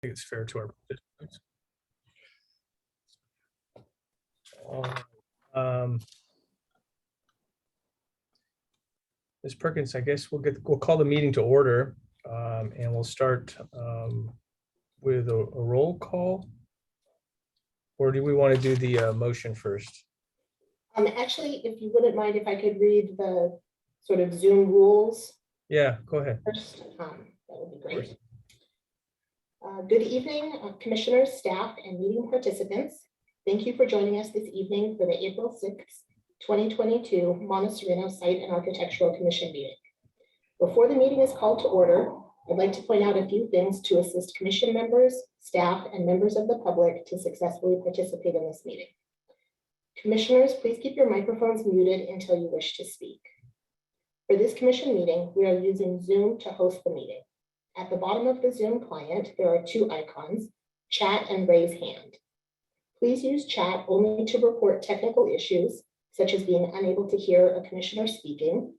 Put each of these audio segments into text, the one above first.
think it's fair to our participants. Ms. Perkins, I guess we'll call the meeting to order, and we'll start with a roll call. Or do we want to do the motion first? Actually, if you wouldn't mind, if I could read the sort of Zoom rules. Yeah, go ahead. First, that would be great. Good evening, commissioners, staff, and meeting participants. Thank you for joining us this evening for the April 6th, 2022 Monte Sereno Site and Architectural Commission meeting. Before the meeting is called to order, I'd like to point out a few things to assist commission members, staff, and members of the public to successfully participate in this meeting. Commissioners, please keep your microphones muted until you wish to speak. For this commission meeting, we are using Zoom to host the meeting. At the bottom of the Zoom client, there are two icons, chat and raise hand. Please use chat only to report technical issues, such as being unable to hear a commissioner speaking.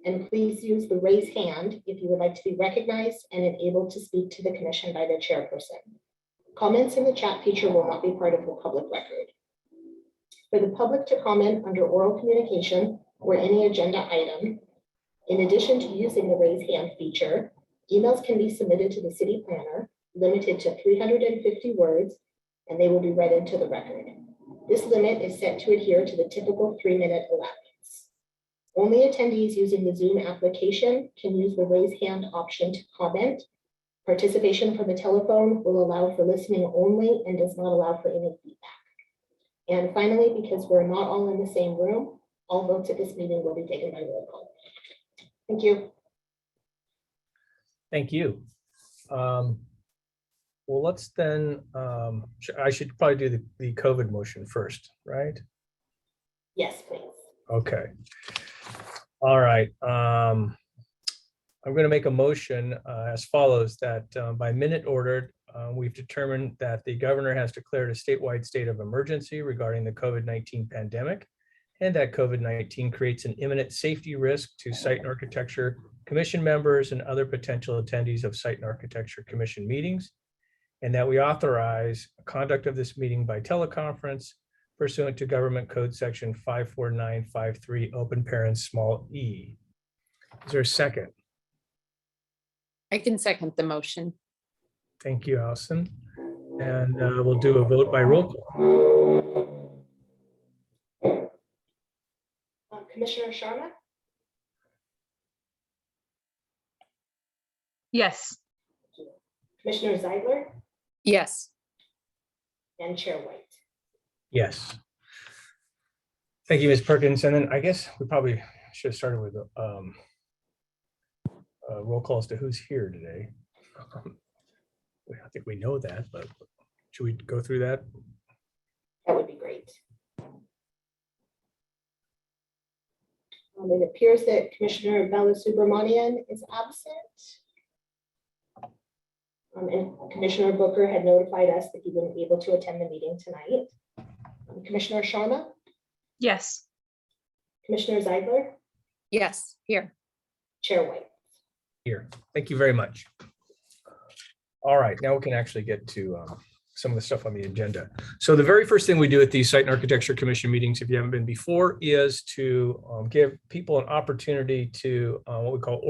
And please use the raise hand if you would like to be recognized and enabled to speak to the commission by the chairperson. Comments in the chat feature will not be part of the public record. For the public to comment under oral communication or any agenda item, in addition to using the raise hand feature, emails can be submitted to the city planner, limited to 350 words, and they will be read into the record. This limit is set to adhere to the typical 3-minute allowance. Only attendees using the Zoom application can use the raise hand option to comment. Participation from the telephone will allow for listening only and does not allow for any feedback. And finally, because we're not all in the same room, all votes at this meeting will be taken by roll call. Thank you. Thank you. Well, let's then, I should probably do the COVID motion first, right? Yes, please. Okay. All right. I'm going to make a motion as follows, that by minute ordered, we've determined that the governor has declared a statewide state of emergency regarding the COVID-19 pandemic, and that COVID-19 creates an imminent safety risk to Site and Architecture Commission members and other potential attendees of Site and Architecture Commission meetings, and that we authorize conduct of this meeting by teleconference pursuant to Government Code Section 54953, open parens small e. Is there a second? I can second the motion. Thank you, Allison. And we'll do a vote by roll call. Commissioner Sharma? Yes. Commissioner Zeidler? Yes. And Chair White? Yes. Thank you, Ms. Perkins. And then I guess we probably should have started with a roll call as to who's here today. I think we know that, but should we go through that? That would be great. It appears that Commissioner Balasubramanian is absent. And Commissioner Booker had notified us that he wouldn't be able to attend the meeting tonight. Commissioner Sharma? Yes. Commissioner Zeidler? Yes. Here. Chair White? Here. Thank you very much. All right, now we can actually get to some of the stuff on the agenda. So the very first thing we do at these Site and Architecture Commission meetings, if you haven't been before, is to give people an opportunity to what we call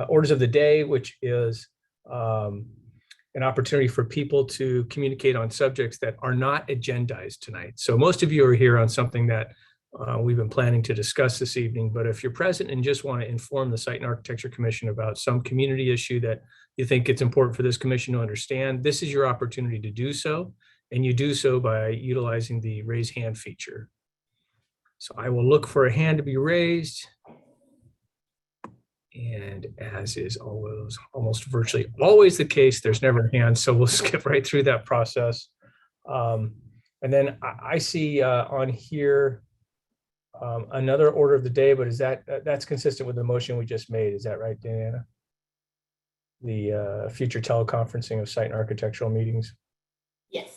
orders of the day, which is an opportunity for people to communicate on subjects that are not agendized tonight. So most of you are here on something that we've been planning to discuss this evening, but if you're present and just want to inform the Site and Architecture Commission about some community issue that you think it's important for this commission to understand, this is your opportunity to do so, and you do so by utilizing the raise hand feature. So I will look for a hand to be raised. And as is almost virtually always the case, there's never a hand, so we'll skip right through that process. And then I see on here another order of the day, but is that's consistent with the motion we just made? Is that right, Diana? The future teleconferencing of site and architectural meetings? Yes.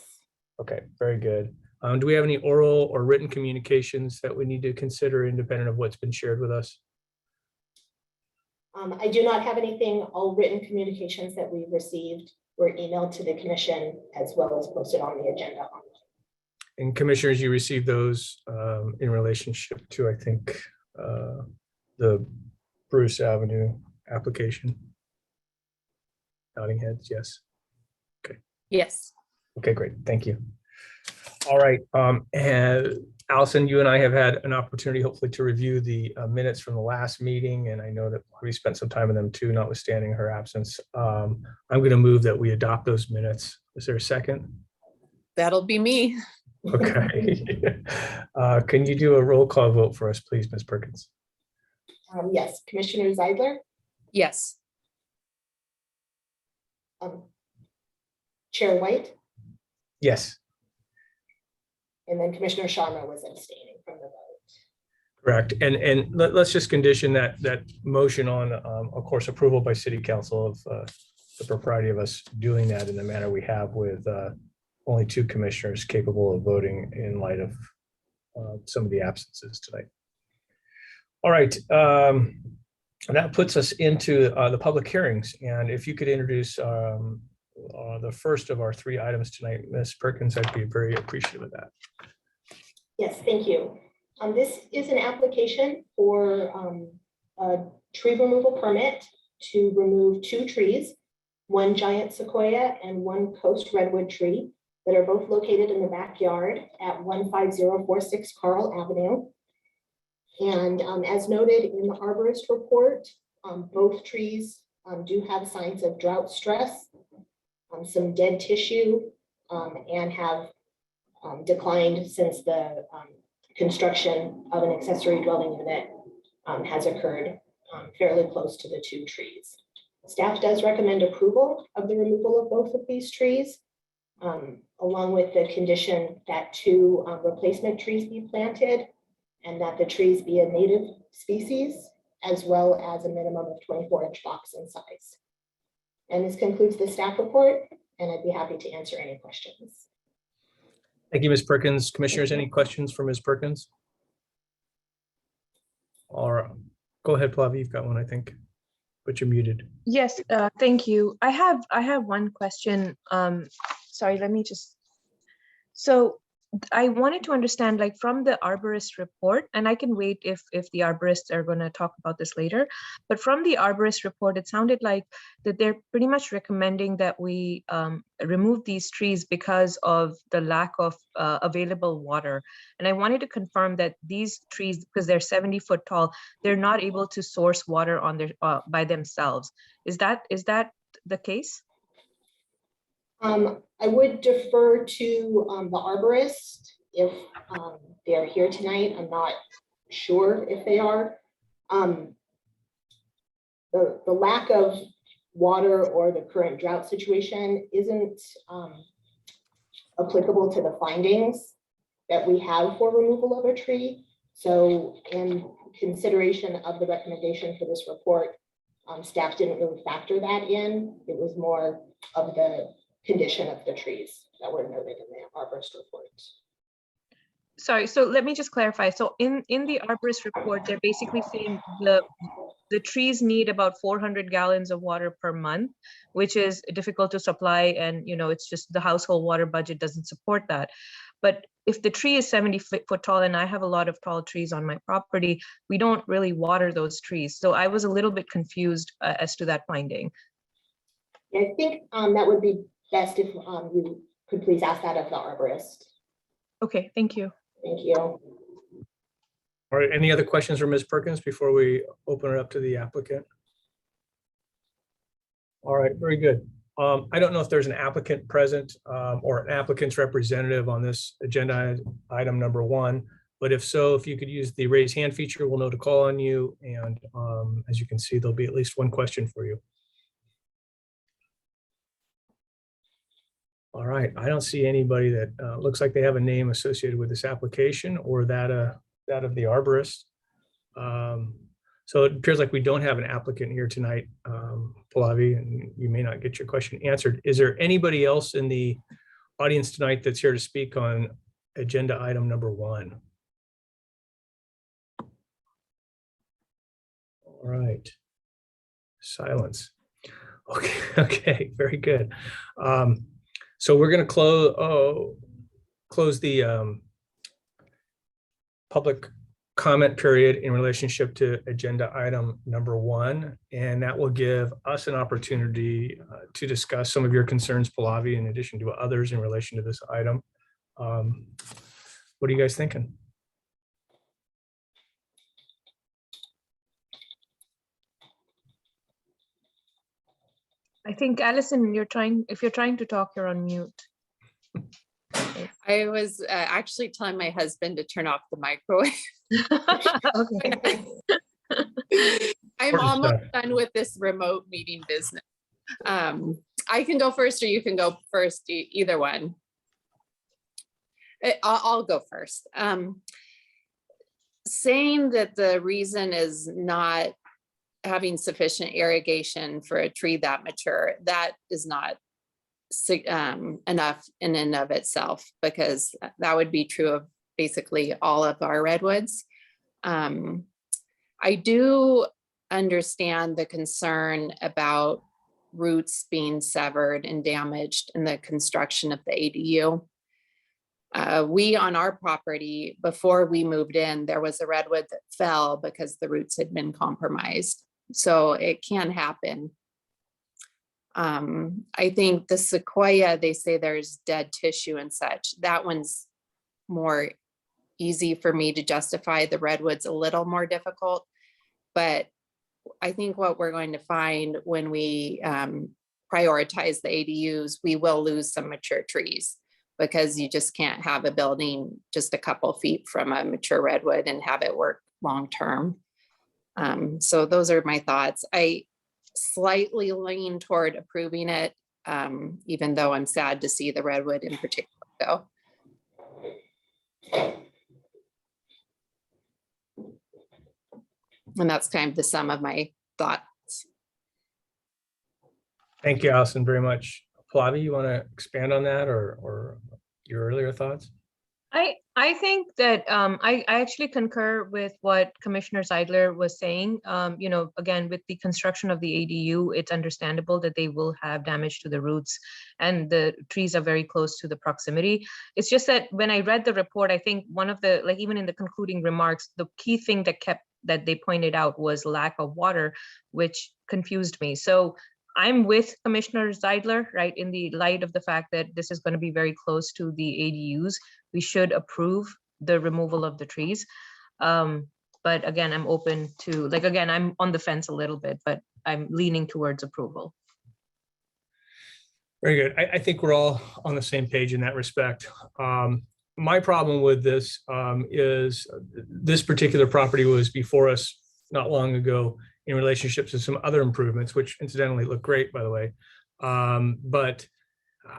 Okay, very good. Do we have any oral or written communications that we need to consider independent of what's been shared with us? I do not have anything. All written communications that we've received were emailed to the commission as well as posted on the agenda. And commissioners, you received those in relationship to, I think, the Bruce Avenue application. Nodding heads, yes. Yes. Okay, great. Thank you. All right. And Allison, you and I have had an opportunity, hopefully, to review the minutes from the last meeting. And I know that we spent some time in them too, notwithstanding her absence. I'm going to move that we adopt those minutes. Is there a second? That'll be me. Okay. Can you do a roll call vote for us, please, Ms. Perkins? Yes, Commissioner Zeidler, Yes. Chair White, Yes, and then Commissioner Sharma was abstaining from the vote. correct. And let's just condition that motion on, of course, approval by City Council of the propriety of us doing that in the manner we have with only 2 commissioners capable of voting in light of some of the absences tonight. All right. And that puts us into the public hearings. And if you could introduce the first of our 3 items tonight, Ms. Perkins, I'd be very appreciative of that. Yes, thank you. This is an application for a tree removal permit to remove 2 trees, 1 giant sequoia and 1 coast redwood tree that are both located in the backyard at 15046 Karl Avenue. And as noted in the arborist report, both trees do have signs of drought stress, some dead tissue, and have declined since the construction of an accessory dwelling unit has occurred fairly close to the 2 trees. Staff does recommend approval of the removal of both of these trees, along with the condition that 2 replacement trees be planted and that the trees be a native species, as well as a minimum of 24-inch box in size. And this concludes the staff report, and I'd be happy to answer any questions. Thank you, Ms. Perkins. Commissioners, any questions for Ms. Perkins? All right, go ahead, Flavia. You've got one, I think, but you're muted. Yes, thank you. I have one question. Sorry, let me just. So I wanted to understand, like, from the arborist report, and I can wait if the arborists are going to talk about this later, but from the arborist report, it sounded like that they're pretty much recommending that we remove these trees because of the lack of available water. And I wanted to confirm that these trees, because they're 70-foot tall, they're not able to source water on their by themselves. Is that the case? I would defer to the arborist if they are here tonight. I'm not sure if they are. The lack of water or the current drought situation isn't applicable to the findings that we have for removal of a tree. So in consideration of the recommendation for this report, staff didn't really factor that in. It was more of the condition of the trees that were noted in the arborist report. Sorry, so let me just clarify. So in the arborist report, they're basically saying the trees need about 400 gallons of water per month, which is difficult to supply. And, it's just the household water budget doesn't support that. But if the tree is 70-foot tall, and I have a lot of tall trees on my property, we don't really water those trees. So I was a little bit confused as to that finding. Yeah, I think that would be best if you could please ask that of the arborist. Okay, thank you. Thank you. All right, any other questions for Ms. Perkins before we open it up to the applicant? All right, very good. I don't know if there's an applicant present or an applicant's representative on this agenda item number 1, but if so, if you could use the raise hand feature, we'll know to call on you. And as you can see, there'll be at least one question for you. All right, I don't see anybody that looks like they have a name associated with this application or that of the arborist. So it appears like we don't have an applicant here tonight, Pallavi, and you may not get your question answered. Is there anybody else in the audience tonight that's here to speak on agenda item number 1? All right, silence. Okay, okay, very good. So we're going to close the public comment period in relationship to agenda item number 1, and that will give us an opportunity to discuss some of your concerns, Pallavi, in addition to others in relation to this item. What are you guys thinking? I think Allison, if you're trying to talk, you're on mute. I was actually telling my husband to turn off the microwave. Okay. I'm Important almost stuff. done with this remote meeting business. I can go first or you can go first, either one. I'll go first. Saying that the reason is not having sufficient irrigation for a tree that mature, that is not enough in and of itself, because that would be true of basically all of our redwoods. I do understand the concern about roots being severed and damaged in the construction of the ADU. We on our property, before we moved in, there was a redwood that fell because the roots had been compromised. So it can happen. I think the Sequoia, they say there's dead tissue and such. That one's more easy for me to justify. The redwood's a little more difficult, but I think what we're going to find when we prioritize the ADUs, we will lose some mature trees, because you just can't have a building just a couple feet from a mature redwood and have it work long-term. So those are my thoughts. I slightly lean toward approving it, even though I'm sad to see the redwood in particular go. And that's kind of the sum of my thoughts. Thank you, Allison, very much. Pallavi, you want to expand on that or your earlier thoughts? I think that I actually concur with what Commissioner Seidler was saying. Again, with the construction of the ADU, it's understandable that they will have damage to the roots, and the trees are very close to the proximity. It's just that when I read the report, I think one of the, like even in the concluding remarks, the key thing that they pointed out was lack of water, which confused me. So I'm with Commissioner Seidler, right, in the light of the fact that this is going to be very close to the ADUs. We should approve the removal of the trees. But again, I'm open to, again, I'm on the fence a little bit, but I'm leaning towards approval. Very good. I think we're all on the same page in that respect. My problem with this is this particular property was before us not long ago in relationship to some other improvements, which incidentally look great, by the way. But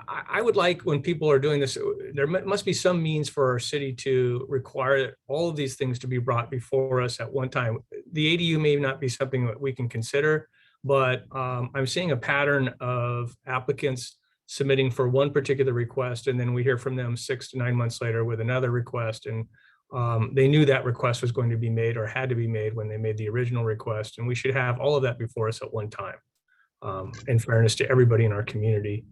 I would like, when people are doing this, there must be some means for our city to require all of these things to be brought before us at one time. The ADU may not be something that we can consider, but I'm seeing a pattern of applicants submitting for one particular request, and then we hear from them 6 to 9 months later with another request. And they knew that request was going to be made or had to be made when they made the original request. And we should have all of that before us at one time, in fairness to everybody in our community,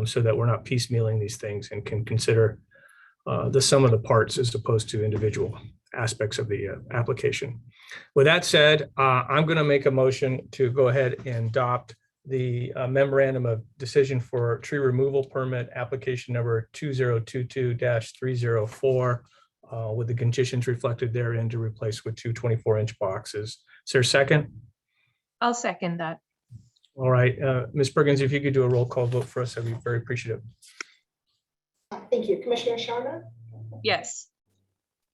so that we're not piecemealing these things and can consider the sum of the parts as opposed to individual aspects of the application. With that said, I'm going to make a motion to go ahead and adopt the memorandum of decision for tree removal permit application number 2022-304 with the conditions reflected therein to replace with 2 24-inch boxes. Is there a second? I'll second that. All right, Ms. Perkins, if you could do a roll call vote for us, I'd be very appreciative. Thank you. Commissioner Sharma, Yes.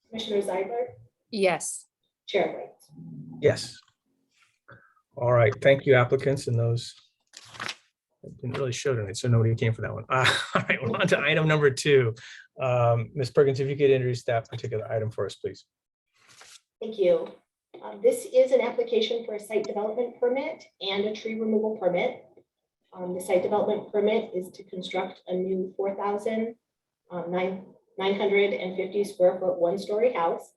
Commissioner Seidler, Yes. Chair White. Yes. All right, thank you, applicants, and those that didn't really show tonight, so nobody came for that one. All right, we're on to item number 2. Ms. Perkins, if you could introduce that particular item for us, please. Thank you. This is an application for a site development permit and a tree removal permit. The site development permit is to construct a new 4,950 square foot one-story house,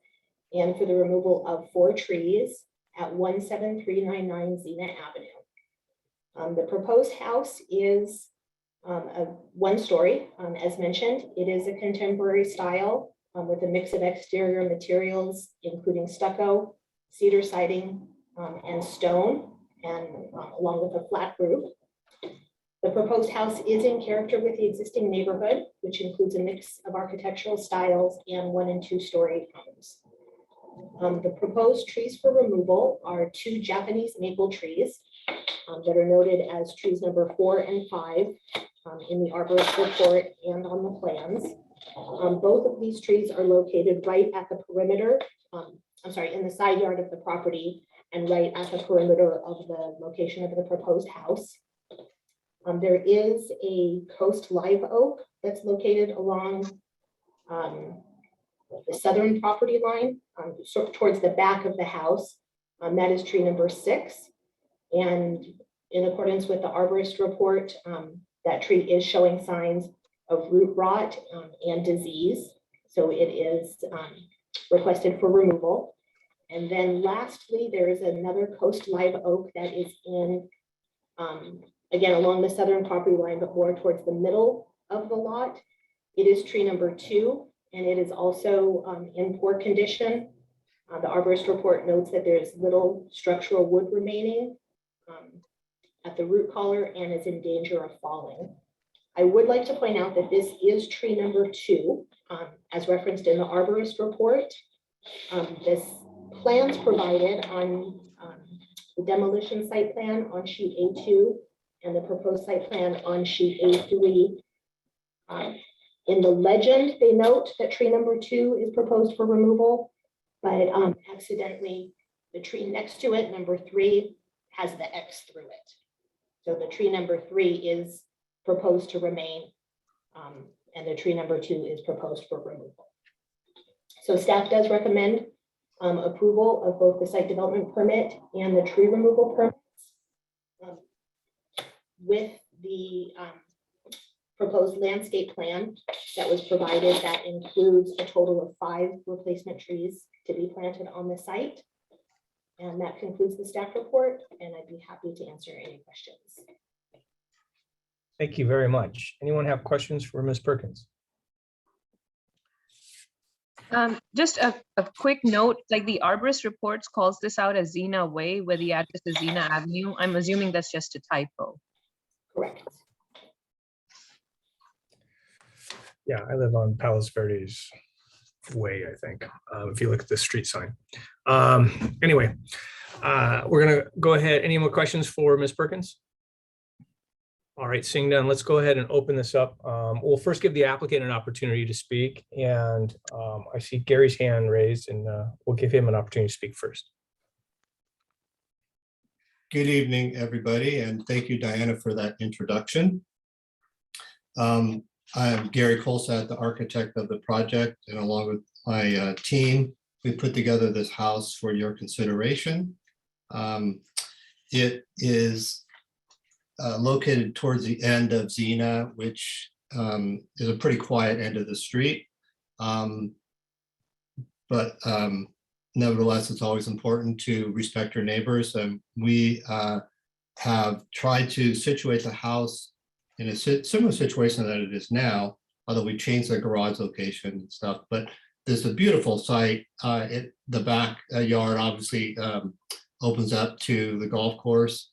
and for the removal of 4 trees at 17399 Zena Avenue. The proposed house is a one-story, as mentioned. It is a contemporary style with a mix of exterior materials, including stucco, cedar siding, and stone, and along with a flat roof. The proposed house is in character with the existing neighborhood, which includes a mix of architectural styles and 1- and 2-story homes. The proposed trees for removal are 2 Japanese maple trees that are noted as trees number 4 and 5 in the arborist report and on the plans. Both of these trees are located right at the perimeter, in the side yard of the property and right at the perimeter of the location of the proposed house. There is a coast live oak that's located along the southern property line, towards the back of the house. That is tree number 6. And in accordance with the arborist report, that tree is showing signs of root rot and disease. So it is requested for removal. And then lastly, there is another coast live oak that is in, again, along the southern property line, but more towards the middle of the lot. It is tree number 2, and it is also in poor condition. The arborist report notes that there is little structural wood remaining at the root collar and is in danger of falling. I would like to point out that this is tree number 2, as referenced in the arborist report. This plans provided on the demolition site plan on sheet A2 and the proposed site plan on sheet A3. In the legend, they note that tree number 2 is proposed for removal, but accidentally the tree next to it, number 3, has the X through it. So the tree number 3 is proposed to remain, and the tree number 2 is proposed for removal. So staff does recommend approval of both the site development permit and the tree removal permits. With the proposed landscape plan that was provided, that includes a total of 5 replacement trees to be planted on the site. And that concludes the staff report, and I'd be happy to answer any questions. Thank you very much. Anyone have questions for Ms. Perkins? Just a quick note, like the arborist reports calls this out as Zena Way, where the address is Zena Avenue. I'm assuming that's just a typo. Correct. Yeah, I live on Palos Verdes Way, I think, if you look at the street sign. Anyway, we're gonna go ahead. Any more questions for Ms. Perkins? All right, seeing none, let's go ahead and open this up. We'll first give the applicant an opportunity to speak, and I see Gary's hand raised, and we'll give him an opportunity to speak first. Good evening, everybody, and thank you, Diana, for that introduction. I'm Gary Colsat, the architect of the project, and along with my team, we put together this house for your consideration. It is located towards the end of Zena, which is a pretty quiet end of the street. But nevertheless, it's always important to respect your neighbors. And we have tried to situate the house in a similar situation that it is now, although we changed the garage location and stuff. But there's a beautiful site. The back yard obviously opens up to the golf course,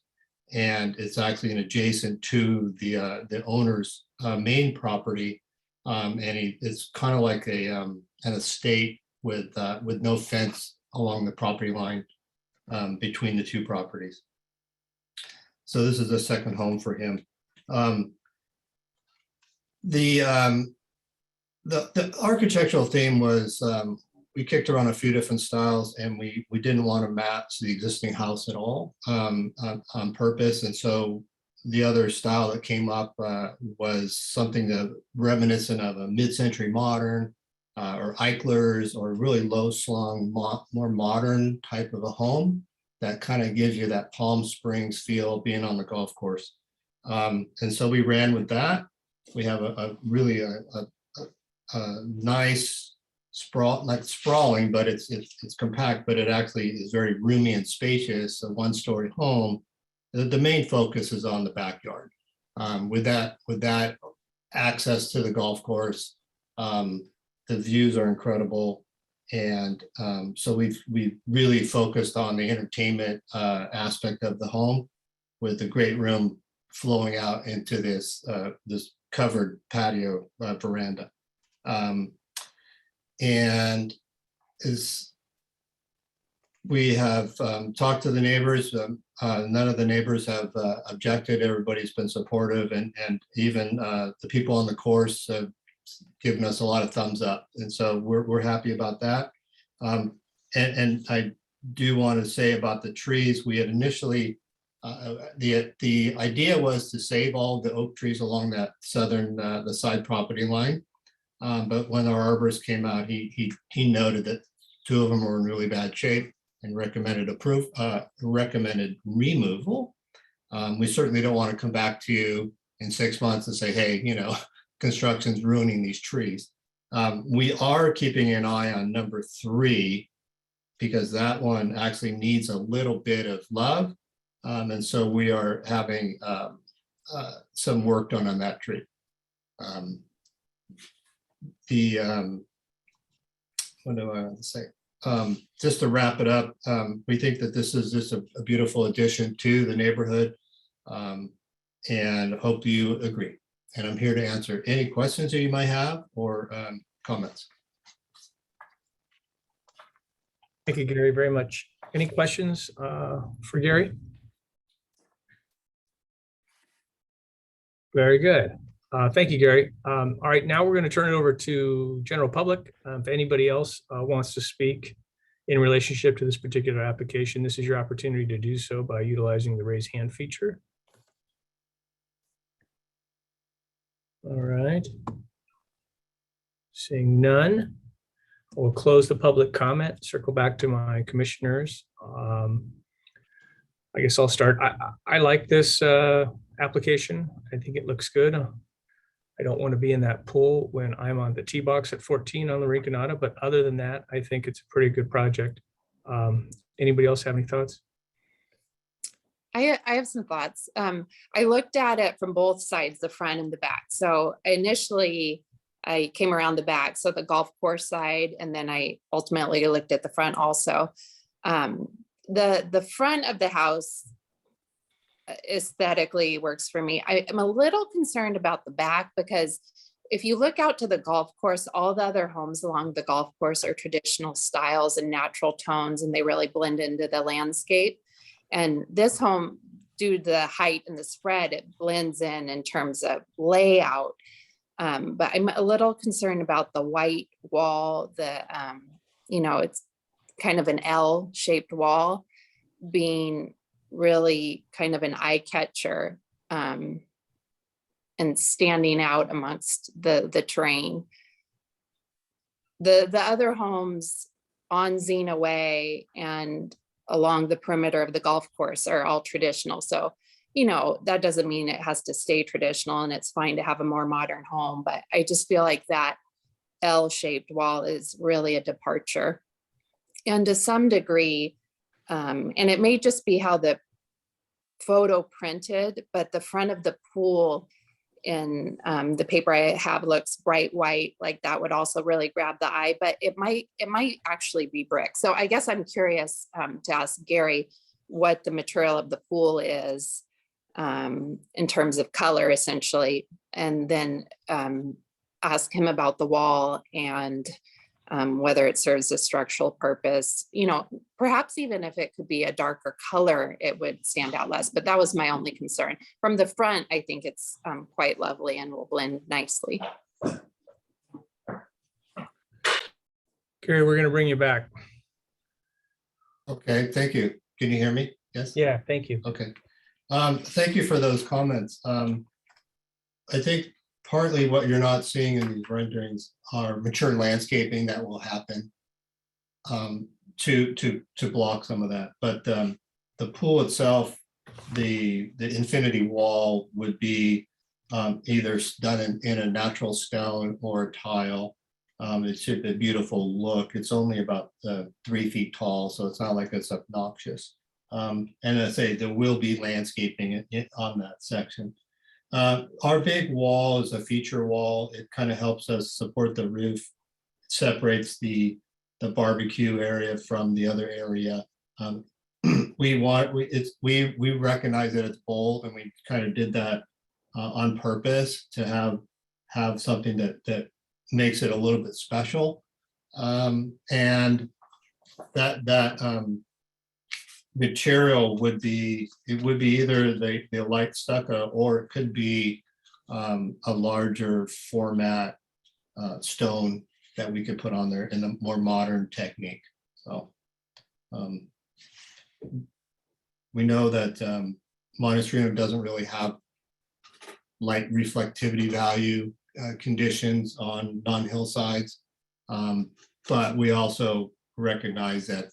and it's actually adjacent to the owner's main property. And it's kind of like an estate with no fence along the property line between the two properties. So this is a second home for him. The architectural theme was we kicked around a few different styles, and we didn't want to match the existing house at all on purpose. And so the other style that came up was something that reminiscent of a mid-century modern or Eichler's, or really low slung, more modern type of a home that kind of gives you that Palm Springs feel being on the golf course. And so we ran with that. We have a really nice sprawling, but it's compact, but it actually is very roomy and spacious. A one-story home the main focus is on the backyard. With that access to the golf course, the views are incredible. And so we've really focused on the entertainment aspect of the home, with the great room flowing out into this covered patio veranda. And as we have talked to the neighbors, none of the neighbors have objected. Everybody's been supportive, and even the people on the course have given us a lot of thumbs up. And so we're happy about that. And I do want to say about the trees, we had initially, the idea was to save all the oak trees along that southern, the side property line. But when our arborist came out, he noted that 2 of them were in really bad shape and recommended removal. We certainly don't want to come back to you in 6 months and say, hey, construction's ruining these trees. We are keeping an eye on number 3, because that one actually needs a little bit of love. And so we are having some work done on that tree. What do I want to say? Just to wrap it up, we think that this is just a beautiful addition to the neighborhood, and hope you agree. And I'm here to answer any questions that you might have, or comments. Thank you, Gary, very much. Any questions for Gary? Very good. Thank you, Gary. All right, now we're going to turn it over to general public. If anybody else wants to speak in relationship to this particular application, this is your opportunity to do so by utilizing the raise hand feature. All right. Seeing none, we'll close the public comment, circle back to my commissioners. I guess I'll start. I like this application. I think it looks good. I don't want to be in that pool when I'm on the tee box at 14 on the Rinconada, but other than that, I think it's a pretty good project. Anybody else have any thoughts? I have some thoughts. I looked at it from both sides, the front and the back. So initially I came around the back, so the golf course side, and then I ultimately looked at the front also. The front of the house aesthetically works for me. I am a little concerned about the back, because if you look out to the golf course, all the other homes along the golf course are traditional styles and natural tones, and they really blend into the landscape. And this home, due to the height and the spread, it blends in terms of layout. But I'm a little concerned about the white wall, it's kind of an L-shaped wall, being really kind of an eye catcher, and standing out amongst the terrain. The other homes on Zena Way and along the perimeter of the golf course are all traditional. So, that doesn't mean it has to stay traditional, and it's fine to have a more modern home, but I just feel like that L-shaped wall is really a departure. And to some degree, and it may just be how the photo printed, but the front of the pool in the paper I have looks bright white, like that would also really grab the eye, but it might actually be brick. So I guess I'm curious to ask Gary what the material of the pool is in terms of color, essentially, and then ask him about the wall and whether it serves a structural purpose. Perhaps even if it could be a darker color, it would stand out less. But that was my only concern. From the front, I think it's quite lovely and will blend nicely. Gary, we're going to bring you back. Okay, thank you. Can you hear me? Yes? Yeah, thank you. Okay. Thank you for those comments. I think partly what you're not seeing in these renderings are mature landscaping that will happen to block some of that. But the pool itself, the infinity wall would be either done in a natural stone or tile. It's a beautiful look. It's only about 3 feet tall, so it's not like it's obnoxious. And I say there will be landscaping on that section. Our big wall is a feature wall. It kind of helps us support the roof, separates the barbecue area from the other area. We recognize that it's bold, and we kind of did that on purpose to have something that makes it a little bit special. And that material would be either the light stucco, or it could be a larger format stone that we could put on there in a more modern technique. So we know that Monte Sereno doesn't really have light reflectivity value conditions on non-hillsides, but we also recognize that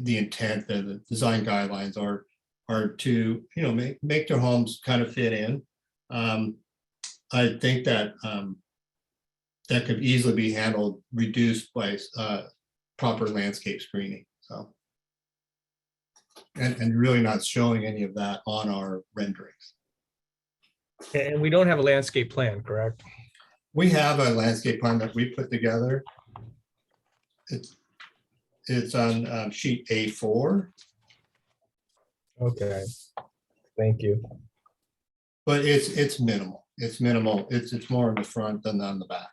the intent that the design guidelines are to make their homes kind of fit in. I think that that could easily be handled, reduced by proper landscape screening. So, and really not showing any of that on our renderings. And we don't have a landscape plan, correct? We have a landscape plan that we put together. It's on sheet A4. Okay, thank you. But it's minimal. It's minimal. It's more in the front than on the back.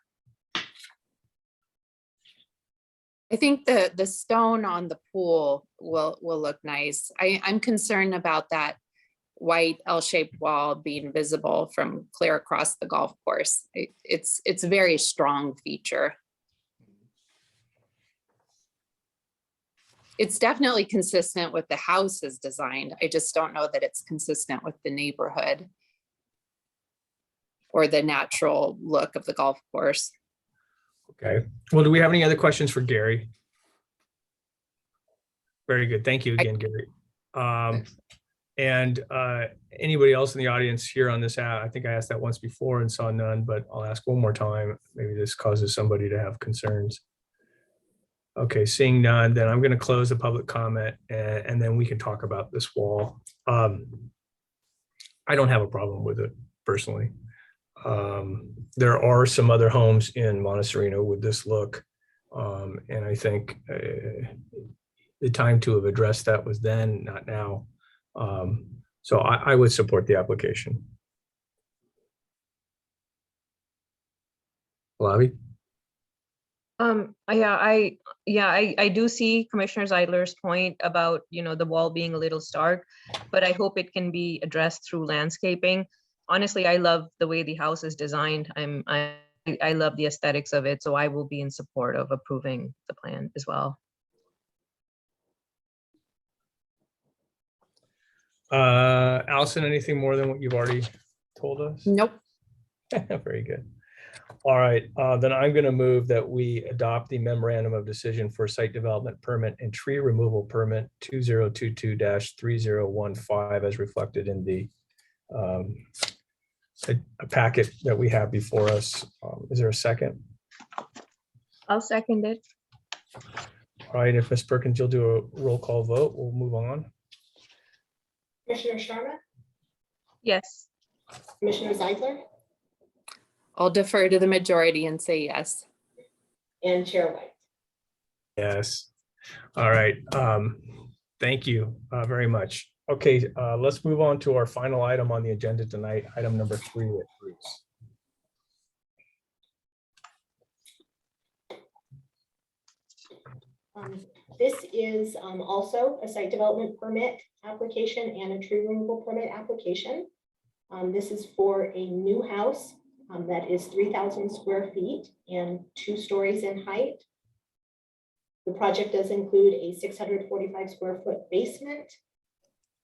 I think the stone on the pool will look nice. I'm concerned about that white L-shaped wall being visible from clear across the golf course. It's a very strong feature. It's definitely consistent with the house is designed. I just don't know that it's consistent with the neighborhood or the natural look of the golf course. Okay, well, do we have any other questions for Gary? Very good, thank you again, Gary. And anybody else in the audience here on this, I think I asked that once before and saw none, but I'll ask one more time. Maybe this causes somebody to have concerns. Okay, seeing none, then I'm going to close the public comment, and then we can talk about this wall. I don't have a problem with it personally. There are some other homes in Monte Sereno with this look, and I think the time to have addressed that was then, not now. So I would support the application. Lavi? I do see Commissioner Zeidler's point about, the wall being a little stark, but I hope it can be addressed through landscaping. Honestly, I love the way the house is designed. I love the aesthetics of it, so I will be in support of approving the plan as well. Allison, anything more than what you've already told us? Nope. Very good. All right, then I'm going to move that we adopt the memorandum of decision for site development permit and tree removal permit 2022-3015 as reflected in the a packet that we have before us. Is there a second? I'll second it. All right, if Ms. Perkins, you'll do a roll call vote, we'll move on. Commissioner Sharma, Yes. Commissioner Zeidler, I'll defer to the majority and say yes. and Chair White. Yes. All right. Thank you very much. Okay, let's move on to our final item on the agenda tonight, item number 3 with Bruce. This is also a site development permit application and a tree removal permit application. This is for a new house that is 3,000 square feet and 2 stories in height. The project does include a 645 square foot basement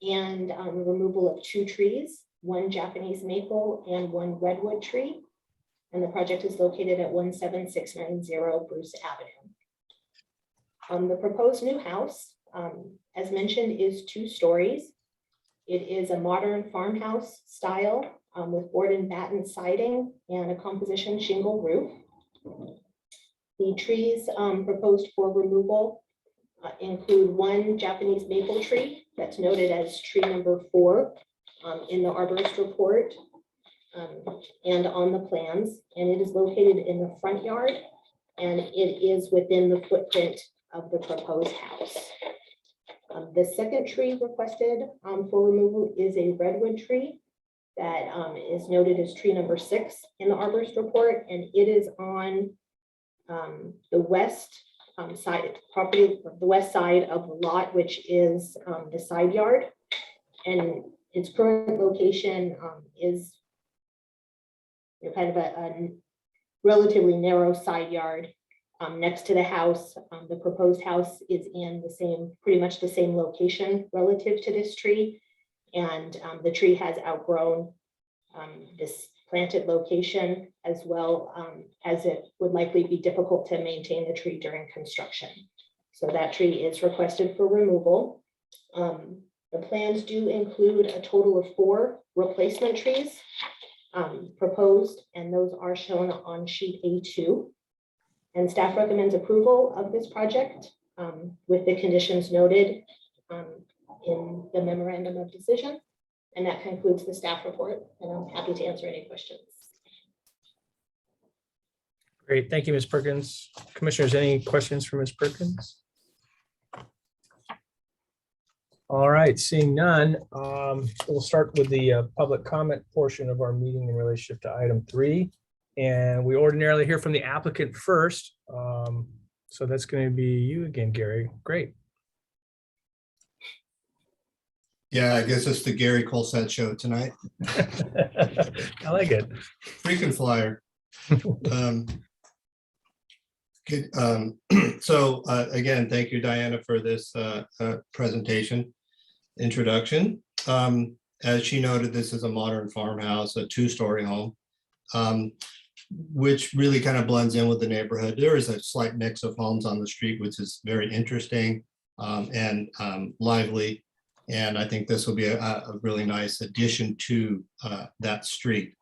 and removal of 2 trees, 1 Japanese maple and 1 redwood tree. And the project is located at 17690 Bruce Avenue. The proposed new house, as mentioned, is 2 stories. It is a modern farmhouse style with board and batten siding and a composition shingle roof. The trees proposed for removal include 1 Japanese maple tree that's noted as tree number 4 in the arborist report and on the plans, and it is located in the front yard, and it is within the footprint of the proposed house. The second tree requested for removal is a redwood tree that is noted as tree number 6 in the arborist report, and it is on the west side property, the west side of the lot, which is the side yard, and its current location is kind of a relatively narrow side yard next to the house. The proposed house is in the same, pretty much the same location relative to this tree, and the tree has outgrown this planted location, as well as it would likely be difficult to maintain the tree during construction. So that tree is requested for removal. The plans do include a total of 4 replacement trees proposed, and those are shown on sheet A2. And staff recommends approval of this project with the conditions noted in the memorandum of decision. And that concludes the staff report, and I'm happy to answer any questions. Great, thank you, Ms. Perkins. Commissioners, any questions for Ms. Perkins? All right, seeing none, we'll start with the public comment portion of our meeting in relationship to item 3. And we ordinarily hear from the applicant first. So that's going to be you again, Gary. Great. Yeah, I guess it's the Gary Colsett show tonight. I like it. Freaking flyer. So again, thank you, Diana, for this presentation introduction. As she noted, this is a modern farmhouse, a 2-story home, which really kind of blends in with the neighborhood. There is a slight mix of homes on the street, which is very interesting and lively. And I think this will be a really nice addition to that street.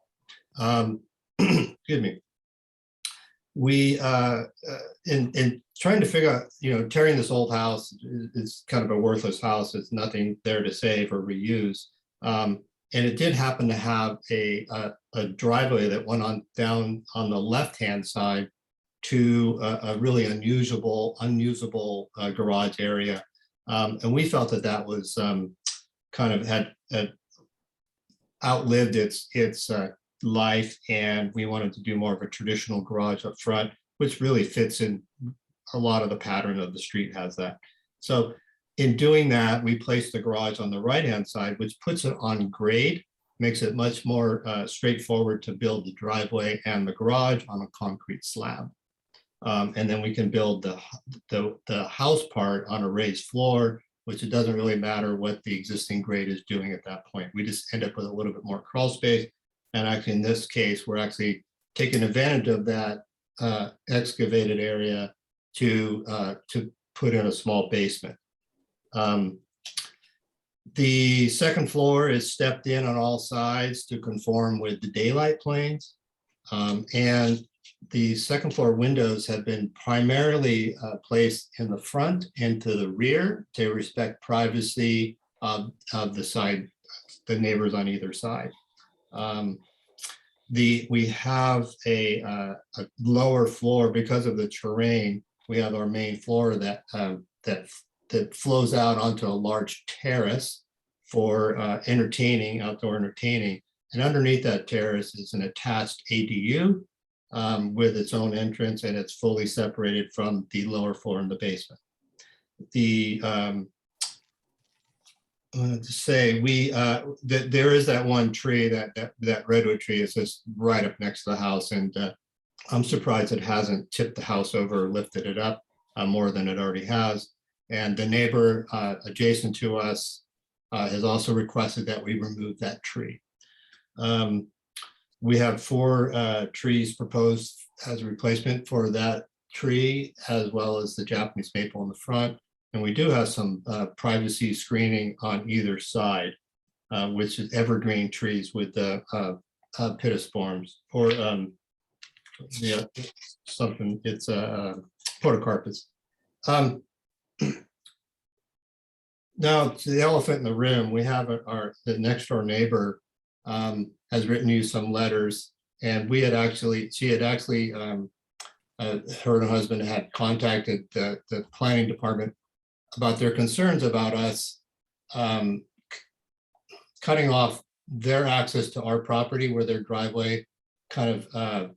Excuse me. We, in trying to figure out, tearing this old house is kind of a worthless house. It's nothing there to save or reuse. And it did happen to have a driveway that went on down on the left-hand side to a really unusable garage area. And we felt that that was kind of had outlived its life, and we wanted to do more of a traditional garage up front, which really fits in a lot of the pattern of the street has that. So in doing that, we placed the garage on the right-hand side, which puts it on grade, makes it much more straightforward to build the driveway and the garage on a concrete slab. And then we can build the house part on a raised floor, which it doesn't really matter what the existing grade is doing at that point. We just end up with a little bit more crawl space. And actually, in this case, we're actually taking advantage of that excavated area to put in a small basement. The second floor is stepped in on all sides to conform with the daylight planes. And the second floor windows have been primarily placed in the front and to the rear to respect privacy of the neighbors on either side. We have a lower floor because of the terrain. We have our main floor that flows out onto a large terrace for outdoor entertaining. And underneath that terrace is an attached ADU with its own entrance, and it's fully separated from the lower floor in the basement. I wanted to say that there is that one tree, that redwood tree is just right up next to the house, and I'm surprised it hasn't tipped the house over or lifted it up more than it already has. And the neighbor adjacent to us has also requested that we remove that tree. We have 4 trees proposed as a replacement for that tree, as well as the Japanese maple in the front. And we do have some privacy screening on either side, which is evergreen trees with the pittosporums, or something, it's podocarpus. Now, to the elephant in the room, we have the next door neighbor has written you some letters, and she had actually, her and her husband had contacted the planning department about their concerns about us cutting off their access to our property where their driveway kind of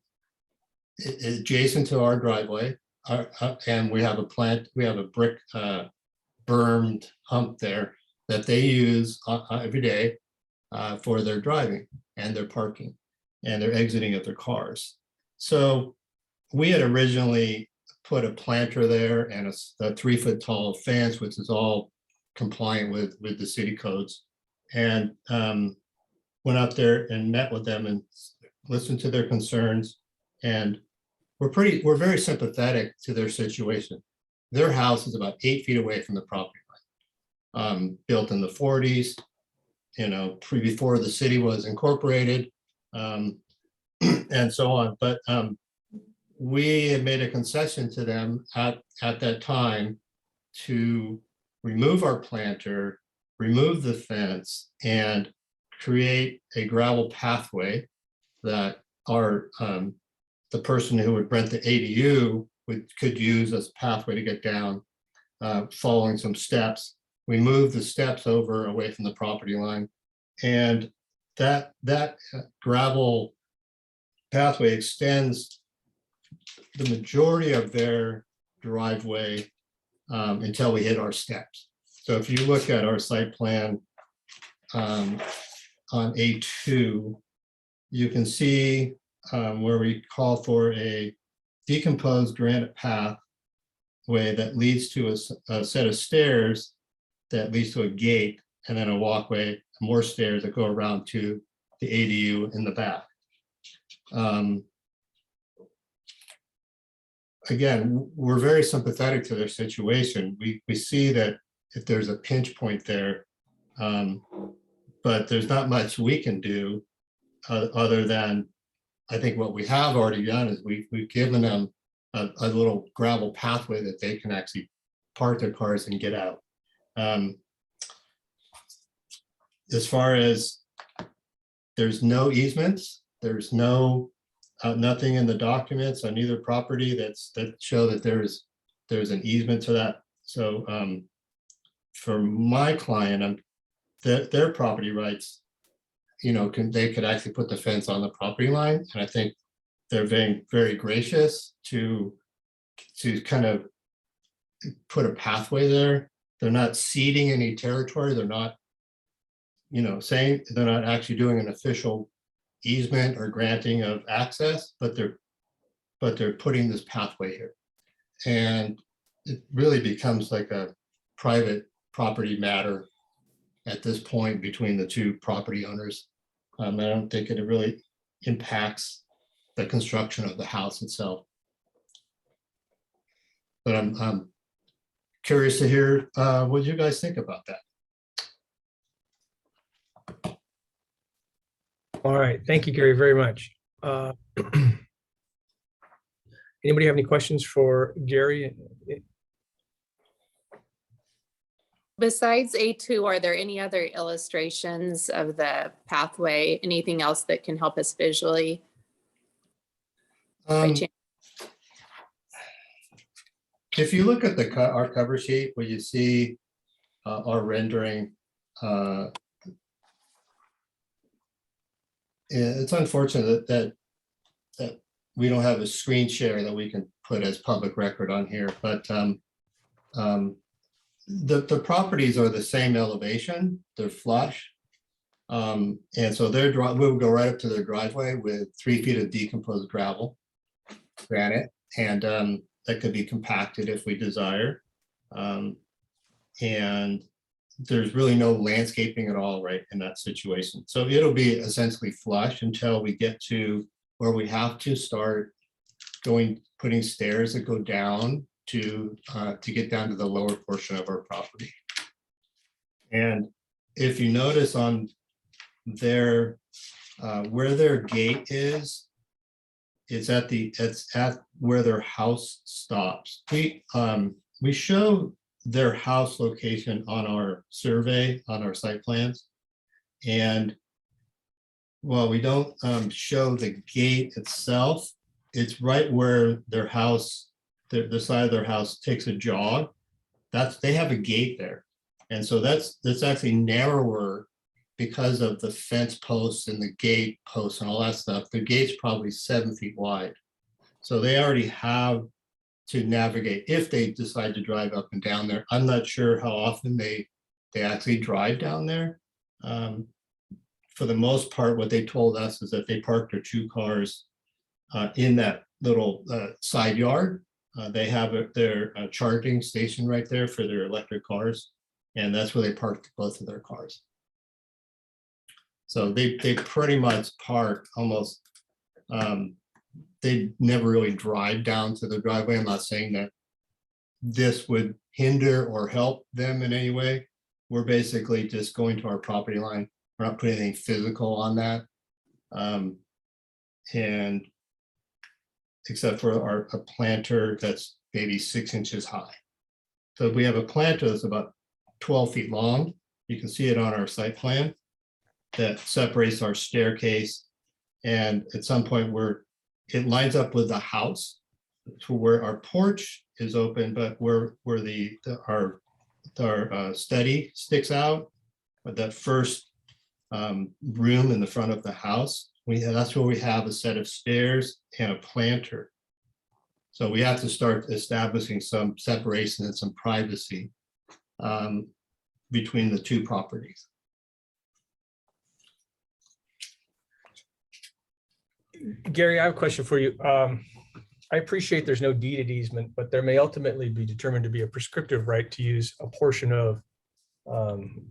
adjacent to our driveway. And we have a brick bermed hump there that they use every day for their driving and their parking and their exiting of their cars. So we had originally put a planter there and a 3-foot tall fence, which is all compliant with the city codes. And went out there and met with them and listened to their concerns. And we're very sympathetic to their situation. Their house is about 8 feet away from the property line, built in the 40s, before the city was incorporated, and so on. But we had made a concession to them at that time to remove our planter, remove the fence, and create a gravel pathway that the person who would rent the ADU could use as a pathway to get down, following some steps. We moved the steps over away from the property line, and that gravel pathway extends the majority of their driveway until we hit our steps. So if you look at our site plan on A2, you can see where we call for a decomposed granite pathway that leads to a set of stairs that leads to a gate, and then a walkway, more stairs that go around to the ADU in the back. Again, we're very sympathetic to their situation. We see that if there's a pinch point there, but there's not much we can do other than, I think what we have already done is we've given them a little gravel pathway that they can actually park their cars and get out. As far as there's no easements, there's nothing in the documents on either property that show that there's an easement to that. So for my client, their property rights, they could actually put the fence on the property line, and I think they're very, very gracious to kind of put a pathway there. They're not ceding any territory. They're not, saying they're not actually doing an official easement or granting of access, but they're putting this pathway here, and it really becomes like a private property matter at this point between the two property owners. I don't think it really impacts the construction of the house itself. But I'm curious to hear what you guys think about that. All right, thank you, Gary, very much. Anybody have any questions for Gary? Besides A2, are there any other illustrations of the pathway? Anything else that can help us visually? By chance? If you look at our cover sheet, where you see our rendering, it's unfortunate that we don't have a screen share that we can put as public record on here, but the properties are the same elevation, they're flush. And so we'll go right up to their driveway with 3 feet of decomposed granite, and that could be compacted if we desire. And there's really no landscaping at all right in that situation. So it'll be essentially flush until we get to where we have to start putting stairs that go down to get down to the lower portion of our property. And if you notice on where their gate is, it's at where their house stops. We show their house location on our survey, on our site plans. And while we don't show the gate itself, it's right where their house, the side of their house takes a jog. They have a gate there. And so that's actually narrower because of the fence posts and the gate posts and all that stuff. The gate's probably 7 feet wide. So they already have to navigate if they decide to drive up and down there. I'm not sure how often they actually drive down there. For the most part, what they told us is that they parked their 2 cars in that little side yard. They have their charging station right there for their electric cars. And that's where they parked both of their cars. So they pretty much park almost, they never really drive down to the driveway. I'm not saying that this would hinder or help them in any way. We're basically just going to our property line. We're not putting anything physical on that. And except for a planter that's maybe 6 inches high. So we have a planter that's about 12 feet long. You can see it on our site plan that separates our staircase. And at some point where it lines up with the house to where our porch is open, but where our study sticks out, but that first room in the front of the house, that's where we have a set of stairs and a planter. So we have to start establishing some separation and some privacy between the 2 properties. Gary, I have a question for you. I appreciate there's no deeded easement, but there may ultimately be determined to be a prescriptive right to use a portion of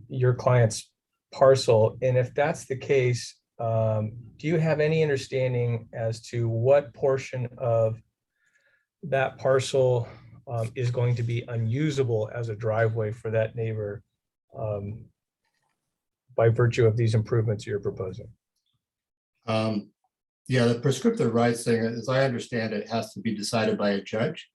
your client's parcel. And if that's the case, do you have any understanding as to what portion of that parcel is going to be unusable as a driveway for that neighbor by virtue of these improvements you're proposing? Yeah, the prescriptive rights thing, as I understand it, has to be decided by a judge.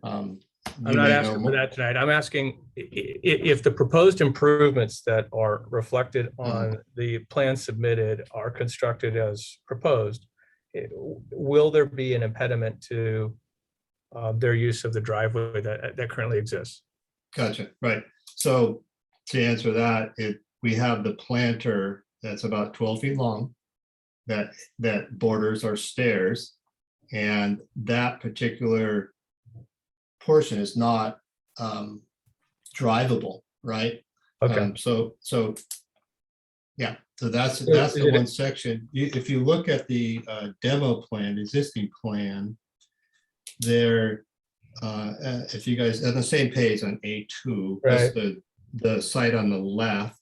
I'm not asking for that tonight. I'm asking if the proposed improvements that are reflected on the plan submitted are constructed as proposed, will there be an impediment to their use of the driveway that currently exists? Gotcha, right. So to answer that, we have the planter that's about 12 feet long that borders our stairs, and that particular portion is not drivable, right? Okay. So yeah, so that's the one section. If you look at the demo plan, existing plan, there, if you guys on the same page on A2, that's the site on the left.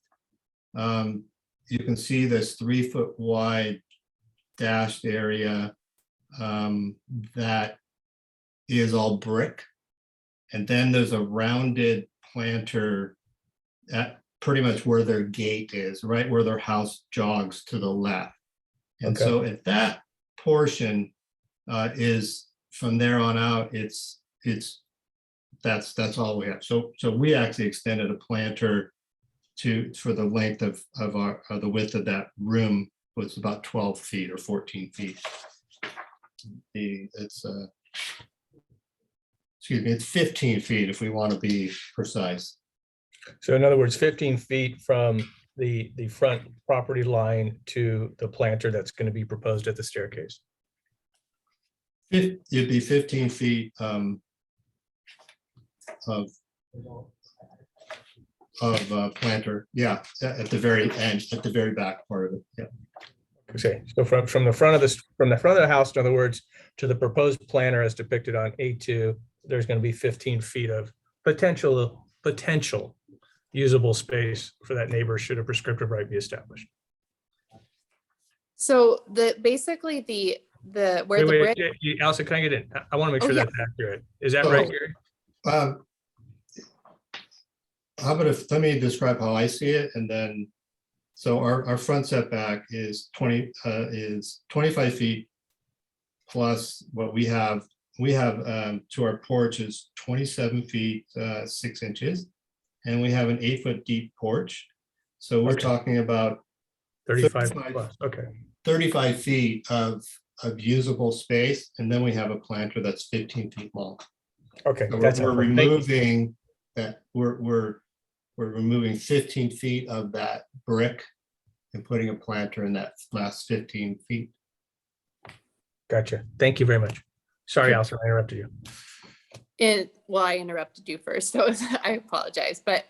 You can see this 3 foot wide dashed area that is all brick. And then there's a rounded planter at pretty much where their gate is, right where their house jogs to the left. And so if that portion is from there on out, that's all we have. So we actually extended a planter for the length of the width of that room was about 12 feet or 14 feet. It's 15 feet if we want to be precise. So in other words, 15 feet from the front property line to the planter that's going to be proposed at the staircase. It'd be 15 feet of planter, yeah, at the very end, at the very back part of it. Yeah. Okay, so from the front of the house, in other words, to the proposed planter as depicted on A2, there's going to be 15 feet of potential usable space for that neighbor should a prescriptive right be established. So basically the where the brick. Allison, can I get in? I want to make sure that's accurate. Is that Oh. right, Gary? How about let me describe how I see it, and then, so our front setback is 25 feet plus what we have we have to our porch is 27 feet 6 inches, and we have an 8-foot deep porch. So we're Okay. talking about 35 35. plus, okay. 35 feet of usable space, and then we have a planter that's 15 feet long. Okay, So that's we're helpful. Thank you. removing that, we're removing 15 feet of that brick and putting a planter in that last 15 feet. Gotcha. Thank you very much. Sorry, Allison, I interrupted you. Well, I interrupted you first, so I apologize, but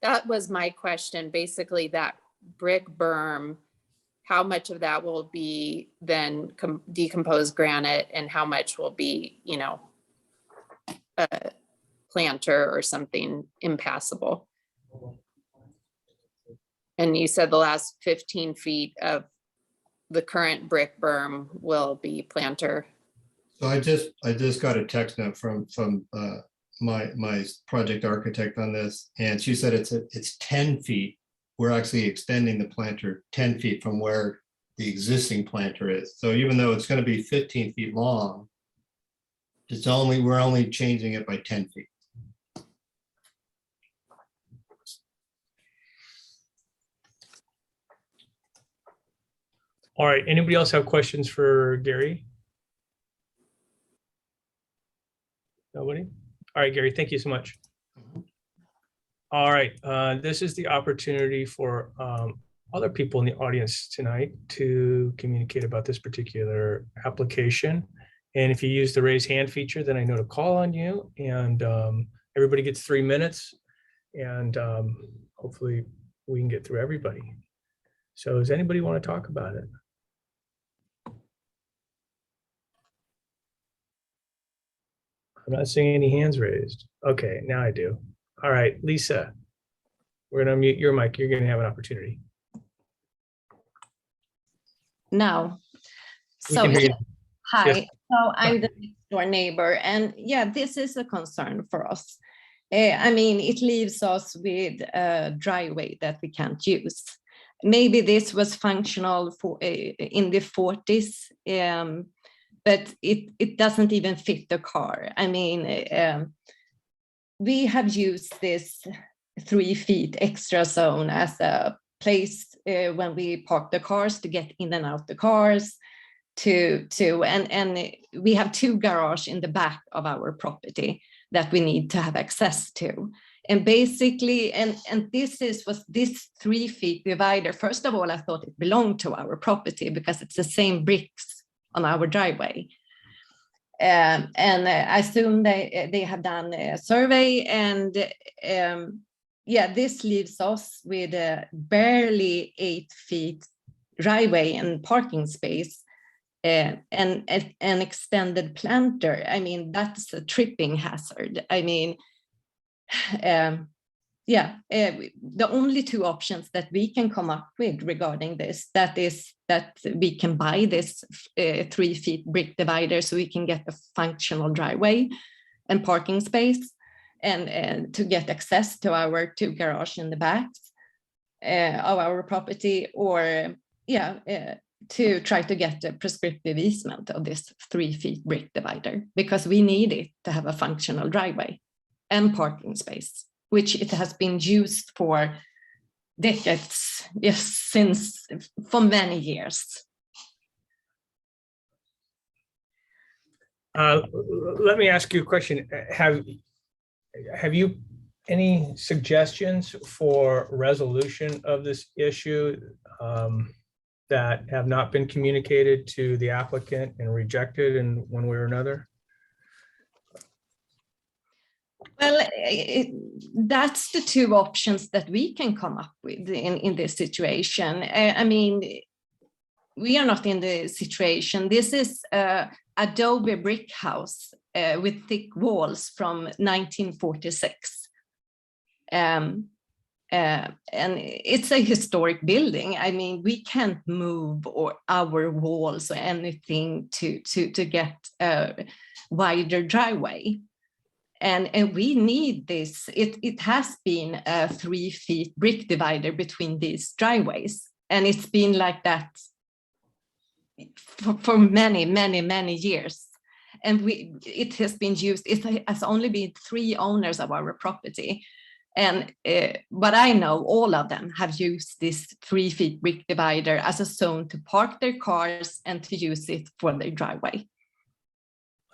that was my question. Basically, that brick berm, how much of that will be then decomposed granite and how much will be, a planter or something impassable? And you said the last 15 feet of the current brick berm will be planter. So I just got a text note from my project architect on this, and she said it's 10 feet. We're actually extending the planter 10 feet from where the existing planter is. So even though it's going to be 15 feet long, we're only changing it by 10 feet. All right, anybody else have questions for Gary? Nobody? All right, Gary, thank you so much. All right, this is the opportunity for other people in the audience tonight to communicate about this particular application. And if you use the raise hand feature, then I know to call on you, and everybody gets 3 minutes, and hopefully we can get through everybody. So does anybody want to talk about it? I'm not seeing any hands raised. Okay, now I do. All right, Lisa, we're gonna mute your mic. You're gonna have an opportunity. Now, We so can hear you. hi, Yes. so I'm the next door neighbor, and yeah, this is a concern for us. I mean, it leaves us with a driveway that we can't use. Maybe this was functional for in the 40s, but it doesn't even fit the car. I mean, we have used this 3 feet extra zone as a place when we park the cars to get in and out the cars and we have 2 garages in the back of our property that we need to have access to. And basically, and was this 3 feet divider. First of all, I thought it belonged to our property because it's the same bricks on our driveway. And I assume they have done a survey, and yeah, this leaves us with a barely 8 feet driveway and parking space, and an extended planter. I mean, that's a tripping hazard. I mean, yeah, the only 2 options that we can come up with regarding this, that is that we can buy this 3 feet brick divider so we can get a functional driveway and parking space, and to get access to our 2 garages in the back of our property, or yeah, to try to get a prescriptive easement of this 3 feet brick divider, because we need it to have a functional driveway and parking space, which it has been used for decades, yes, for many years. Let me ask you a question. Have you any suggestions for resolution of this issue that have not been communicated to the applicant and rejected in one way or another? Well, that's the 2 options that we can come up with in this situation. I mean, we are not in the situation. This is a adobe brick house with thick walls from 1946. And it's a historic building. I mean, we can't move our walls or anything to get a wider driveway. And we need this. It has been a 3 feet brick divider between these driveways. And it's been like that for many, many, many years. and it has been used. It has only been 3 owners of our property. And but I know all of them have used this 3 feet brick divider as a zone to park their cars and to use it for their driveway.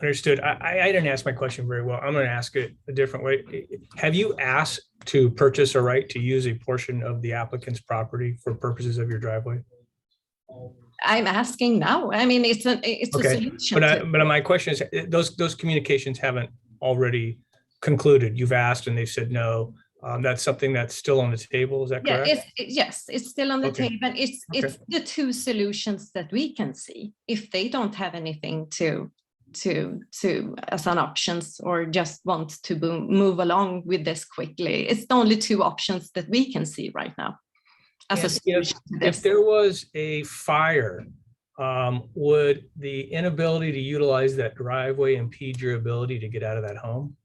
Understood. I didn't ask my question very well. I'm going to ask it a different way. Have you asked to purchase a right to use a portion of the applicant's property for purposes of your driveway? I'm asking now. I mean, it's a Okay, solution. but my question is, those communications haven't already concluded. You've asked and they've said no. That's something that's still on the table. Is that Yeah, correct? yes, it's still on the Okay. table. It's the 2 solutions that we can see. If they don't have anything to as an options, or just want to move along with this quickly, it's the only 2 options that we can see right now as a And solution to if this. there was a fire, would the inability to utilize that driveway impede your ability to get out of that home?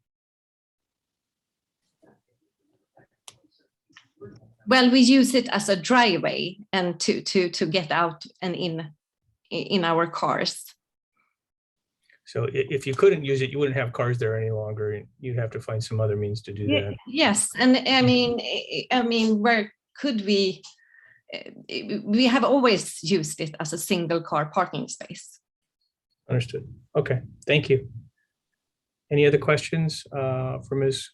Well, we use it as a driveway and to get out and in our cars. So if you couldn't use it, you wouldn't have cars there any longer. You'd have to find some other means to do that. Yes, and I mean, where could we? We have always used it as a single car parking space. Understood. Okay, thank you. Any other questions for Ms.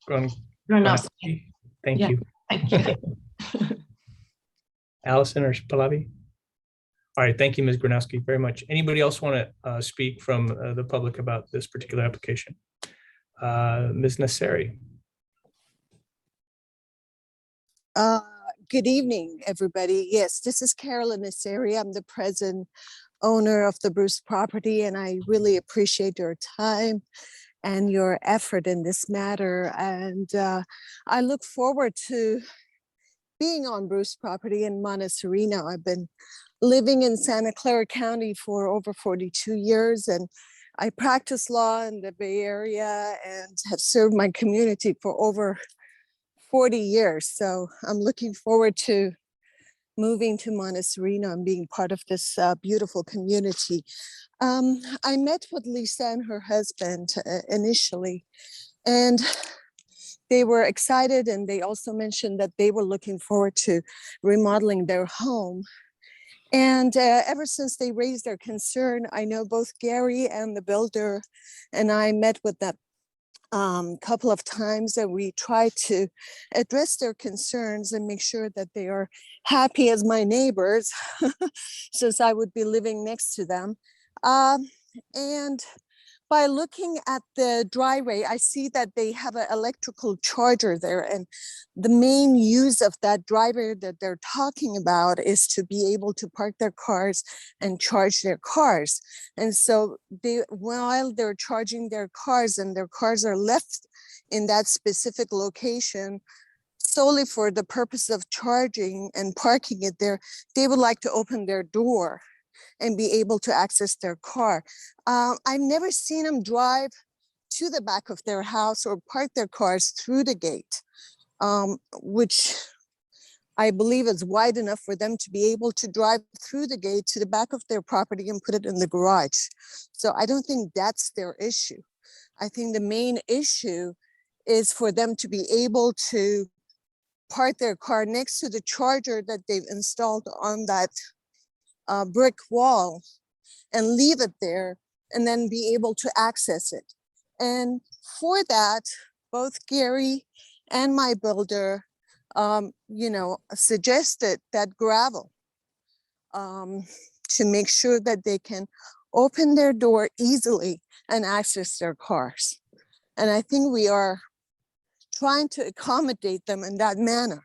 Gronowski. Thank Yeah. you. Thank you. Allison or Pallavi? All right, thank you, Ms. Gronowski, very much. Anybody else want to speak from the public about this particular application? Ms. Nasseri. Good evening, everybody. Yes, this is Karl in this area. I'm the present owner of the Bruce property, and I really appreciate your time and your effort in this matter. And I look forward to being on Bruce property in Monte Sereno. I've been living in Santa Clara County for over 42 years, and I practice law in the Bay Area and have served my community for over 40 years. So I'm looking forward to moving to Monte Sereno and being part of this beautiful community. I met with Lisa and her husband initially, and they were excited, and they also mentioned that they were looking forward to remodeling their home. And ever since they raised their concern, I know both Gary and the builder and I met with them couple of times, and we try to address their concerns and make sure that they are happy as my neighbors, since I would be living next to them. And by looking at the driveway, I see that they have an electrical charger there, and the main use of that driveway that they're talking about is to be able to park their cars and charge their cars. And so while they're charging their cars and their cars are left in that specific location solely for the purpose of charging and parking it there, they would like to open their door and be able to access their car. I've never seen them drive to the back of their house or park their cars through the gate, which I believe is wide enough for them to be able to drive through the gate to the back of their property and put it in the garage. So I don't think that's their issue. I think the main issue is for them to be able to park their car next to the charger that they've installed on that brick wall and leave it there and then be able to access it. And for that, both Gary and my builder, suggested that gravel to make sure that they can open their door easily and access their cars. And I think we are trying to accommodate them in that manner.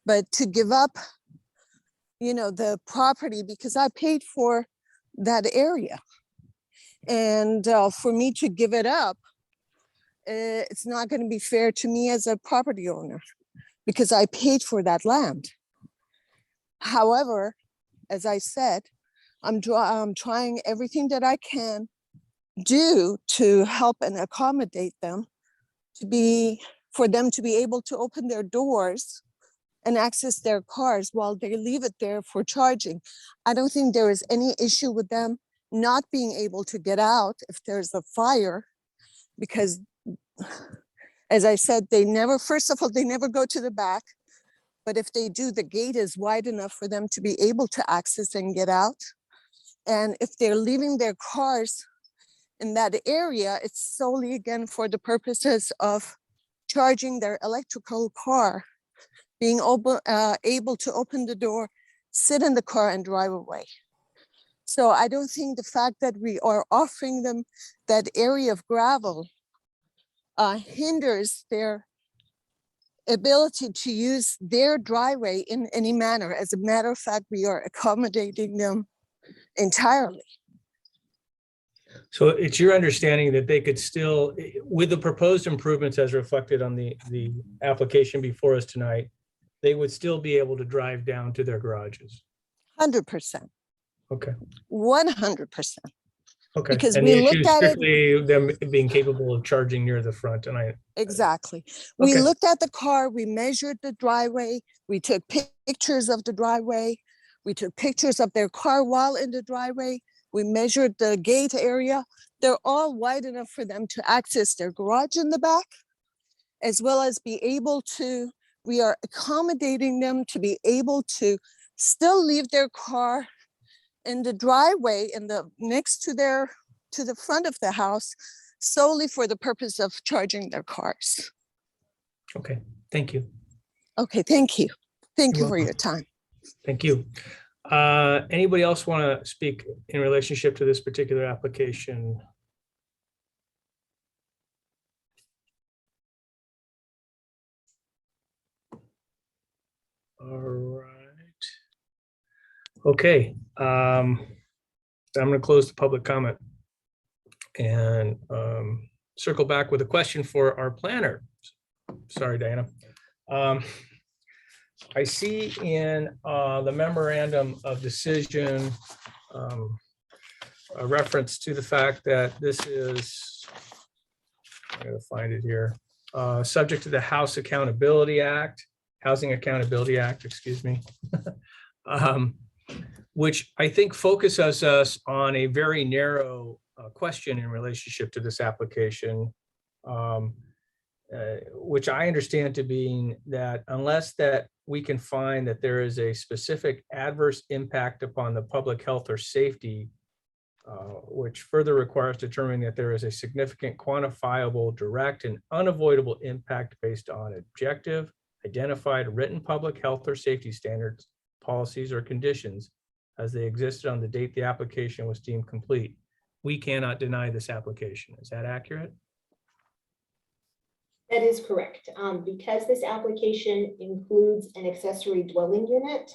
But to give up the property, because I paid for that area. And for me to give it up, it's not going to be fair to me as a property owner because I paid for that land. However, as I said, I'm trying everything that I can do to help and accommodate them for them to be able to open their doors and access their cars while they leave it there for charging. I don't think there is any issue with them not being able to get out if there's a fire, because as I said, first of all, they never go to the back. But if they do, the gate is wide enough for them to be able to access and get out. And if they're leaving their cars in that area, it's solely again for the purposes of charging their electrical car, being able to open the door, sit in the car and drive away. So I don't think the fact that we are offering them that area of gravel hinders their ability to use their driveway in any manner. As a matter of fact, we are accommodating them entirely. So it's your understanding that they could still, with the proposed improvements as reflected on the application before us tonight, they would still be able to drive down to their garages? 100%. Okay. 100%. Okay. Because and we the looked issue is at it- strictly them being capable of charging near the front, and Exactly. We Okay. looked at the car, we measured the driveway, we took pictures of the driveway, we took pictures of their car while in the driveway, we measured the gate area. They're all wide enough for them to access their garage in the back, as well as be able to, we are accommodating them to be able to still leave their car in the driveway next to the front of the house, solely for the purpose of charging their cars. okay. Thank you. Okay, thank you. Thank You're you for welcome. your time. Thank you. Anybody else want to speak in relationship to this particular application? All right. Okay. I'm going to close the public comment and circle back with a question for our planner. Sorry, Diana. I see in the memorandum of decision a reference to the fact that this is, I'm going to find it here, subject to the Housing Accountability Act, excuse me, which I think focuses us on a very narrow question in relationship to this application, which I understand to be that unless that we can find that there is a specific adverse impact upon the public health or safety, which further requires determining that there is a significant, quantifiable, direct, and unavoidable impact based on objective, identified, written public health or safety standards, policies, or conditions as they existed on the date the application was deemed complete, we cannot deny this application. Is that accurate? That is correct. Because this application includes an accessory dwelling unit,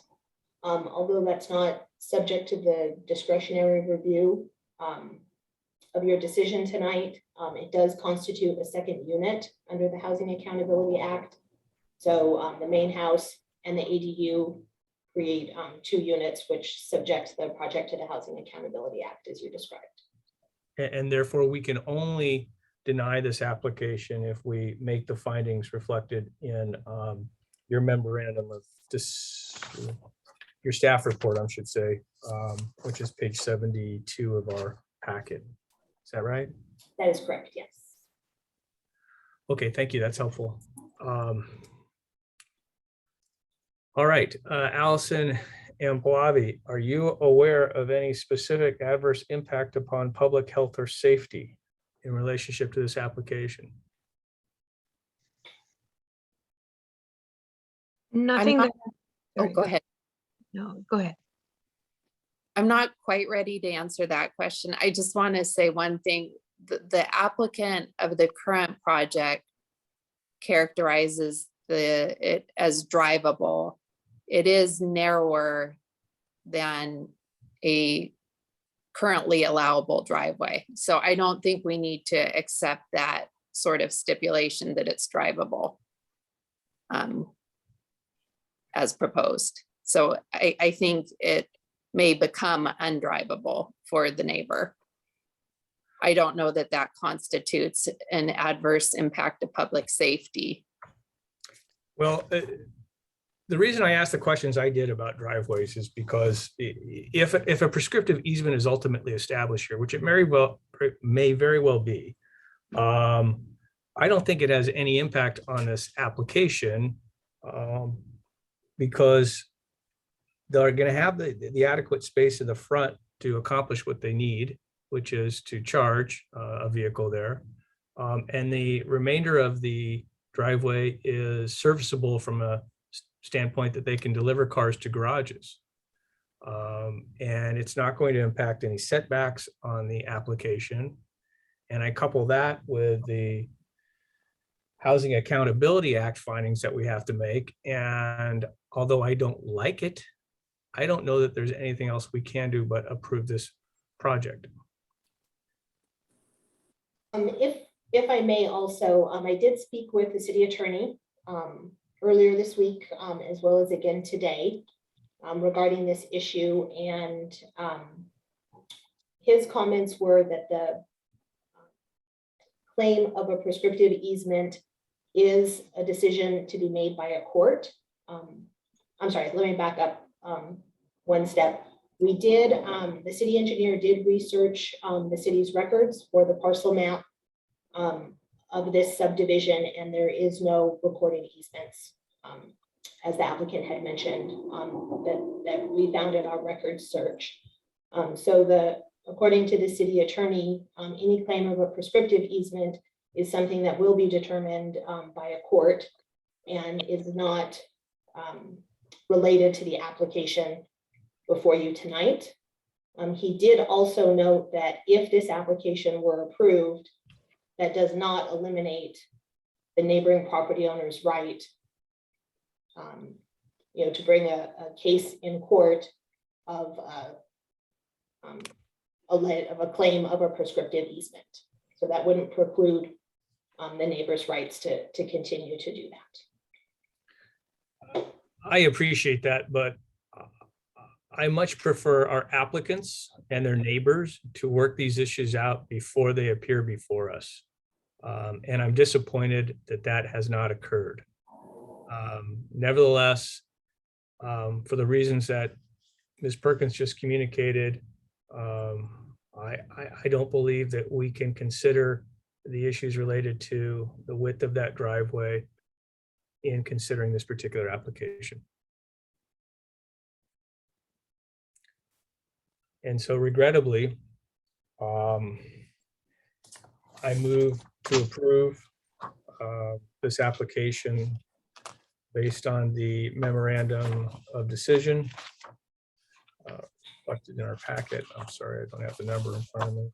although that's not subject to the discretionary review of your decision tonight, it does constitute a second unit under the Housing Accountability Act. So the main house and the ADU create 2 units, which subject the project to the Housing Accountability Act, as you described. And therefore, we can only deny this application if we make the findings reflected in your memorandum of this, your staff report, I should say, which is page 72 of our packet. Is that right? That is correct, yes. Okay, thank you. That's helpful. All right, Allison and Blavi, are you aware of any specific adverse impact upon public health or safety in relationship to this application? Nothing. not- that- Oh, go ahead. No, go ahead. I'm not quite ready to answer that question. I just want to say one thing. The applicant of the current project characterizes it as drivable. It is narrower than a currently allowable driveway. So I don't think we need to accept that sort of stipulation that it's drivable as proposed. So I think it may become undrivable for the neighbor. I don't know that that constitutes an adverse impact to public safety. Well, the reason I asked the questions I did about driveways is because if a prescriptive easement is ultimately established here, which it may very well be, I don't think it has any impact on this application because they're going to have the adequate space in the front to accomplish what they need, which is to charge a vehicle there. And the remainder of the driveway is serviceable from a standpoint that they can deliver cars to garages. And it's not going to impact any setbacks on the application. And I couple that with the Housing Accountability Act findings that we have to make. And although I don't like it, I don't know that there's anything else we can do but approve this project. If I may also, I did speak with the city attorney earlier this week, as well as again today, regarding this issue. And his comments were that the claim of a prescriptive easement is a decision to be made by a court. I'm sorry, let me back up one step. We did, the city engineer did research the city's records for the parcel map of this subdivision, and there is no recorded easements, as the applicant had mentioned, that we found in our records search. So according to the city attorney, any claim of a prescriptive easement is something that will be determined by a court and is not related to the application before you tonight. He did also note that if this application were approved, that does not eliminate the neighboring property owner's right to bring a case in court of a claim of a prescriptive easement. So that wouldn't preclude the neighbor's rights to continue to do that. I appreciate that, but I much prefer our applicants and their neighbors to work these issues out before they appear before us. And I'm disappointed that that has not occurred. Nevertheless, for the reasons that Ms. Perkins just communicated, I don't believe that we can consider the issues related to the width of that driveway in considering this particular application. And so regrettably, I move to approve this application based on the memorandum of decision reflected in our packet. I'm sorry, I don't have the number in front of me.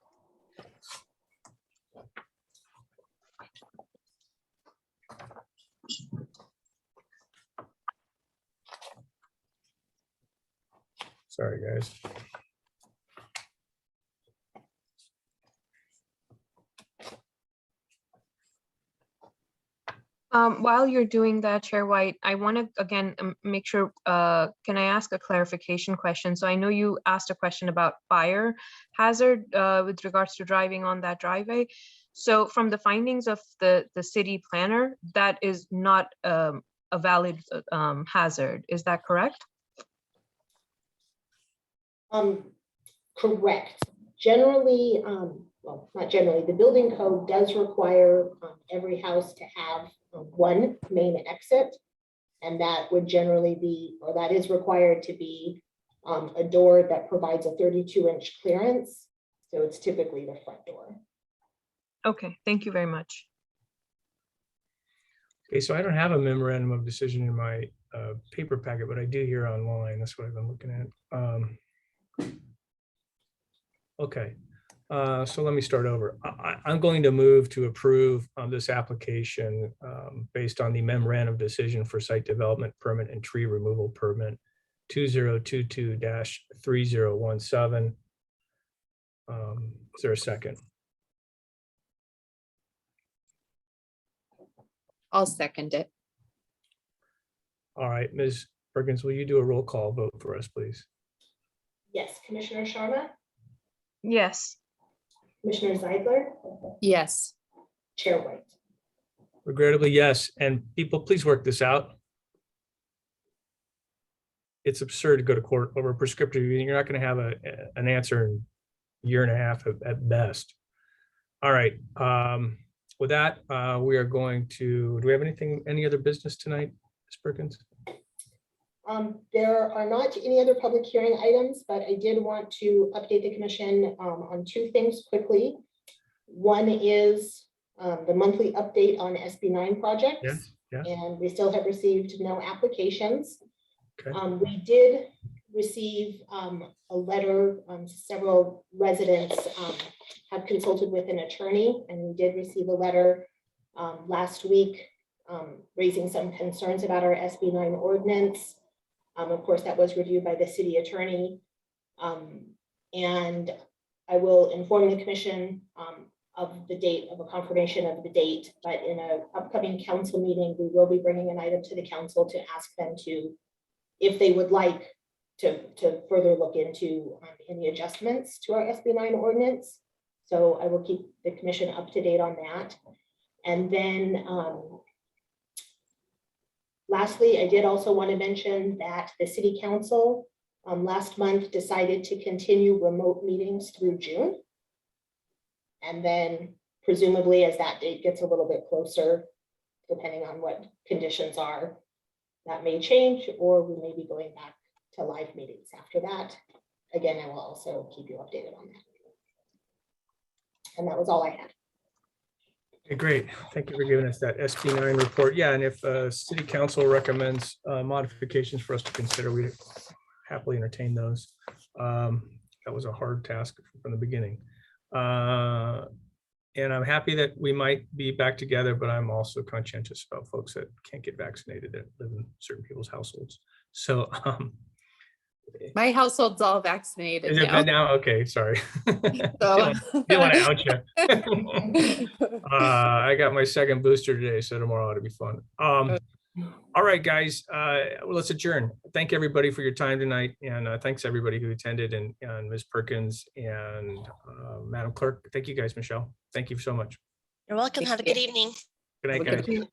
Sorry, guys. While you're doing that, Chair White, I want to again make sure, can I ask a clarification question? So I know you asked a question about fire hazard with regards to driving on that driveway. So from the findings of the city planner, that is not a valid hazard. Is that correct? Correct. Generally, well, not generally, the building code does require every house to have one main exit, and that would generally be, or that is required to be a door that provides a 32-inch clearance. So it's typically the front door. Okay, thank you very much. Okay, so I don't have a memorandum of decision in my paper packet, but I do here online. That's what I've been looking at. Okay, so let me start over. I'm going to move to approve this application based on the memorandum of decision for site development permit and tree removal permit 2022-3017. Is there a second? I'll second it. All right, Ms. Perkins, will you do a roll call vote for us, please? Yes, Commissioner Sharma, Yes. Commissioner Zeidler, Yes. Chair White. Regrettably, yes. And people, please work this out. it's absurd to go to court over a prescriptive. You're not going to have an answer in a year and a half at best. All right. With that, we are going to, do we have any other business tonight, Ms. Perkins? There are not any other public hearing items, but I did want to update the commission on two things quickly. One is the monthly update on SB9 projects. Yeah. And we still have received no applications. Okay. We did receive a letter. Several residents have consulted with an attorney, and we did receive a letter last week raising some concerns about our SB9 ordinance. Of course, that was reviewed by the city attorney. And I will inform the commission of the date of a confirmation of the date, but in an upcoming council meeting, we will be bringing an item to the council to ask them to, if they would like to further look into any adjustments to our SB9 ordinance. So I will keep the commission up to date on that. And then lastly, I did also want to mention that the city council last month decided to continue remote meetings through June. And then presumably as that date gets a little bit closer, depending on what conditions are, that may change, or we may be going back to live meetings after that. Again, I will also keep you updated on that. And that was all I had. Okay, great. Thank you for giving us that SB9 report. Yeah, and if city council recommends modifications for us to consider, we happily entertain those. That was a hard task from the beginning. And I'm happy that we might be back together, but I'm also conscientious about folks that can't get vaccinated that live in certain people's households. So My household's all vaccinated is it now. bad now? Okay, sorry. So- Didn't want to out you. I got my second booster today, so tomorrow ought to be fun. All right, guys, let's adjourn. Thank everybody for your time tonight, and thanks everybody who attended, and Ms. Perkins and Madam Clerk. Thank you guys, Michelle. Thank you so much. You're welcome. Have a good evening. Good night, Have a guys. good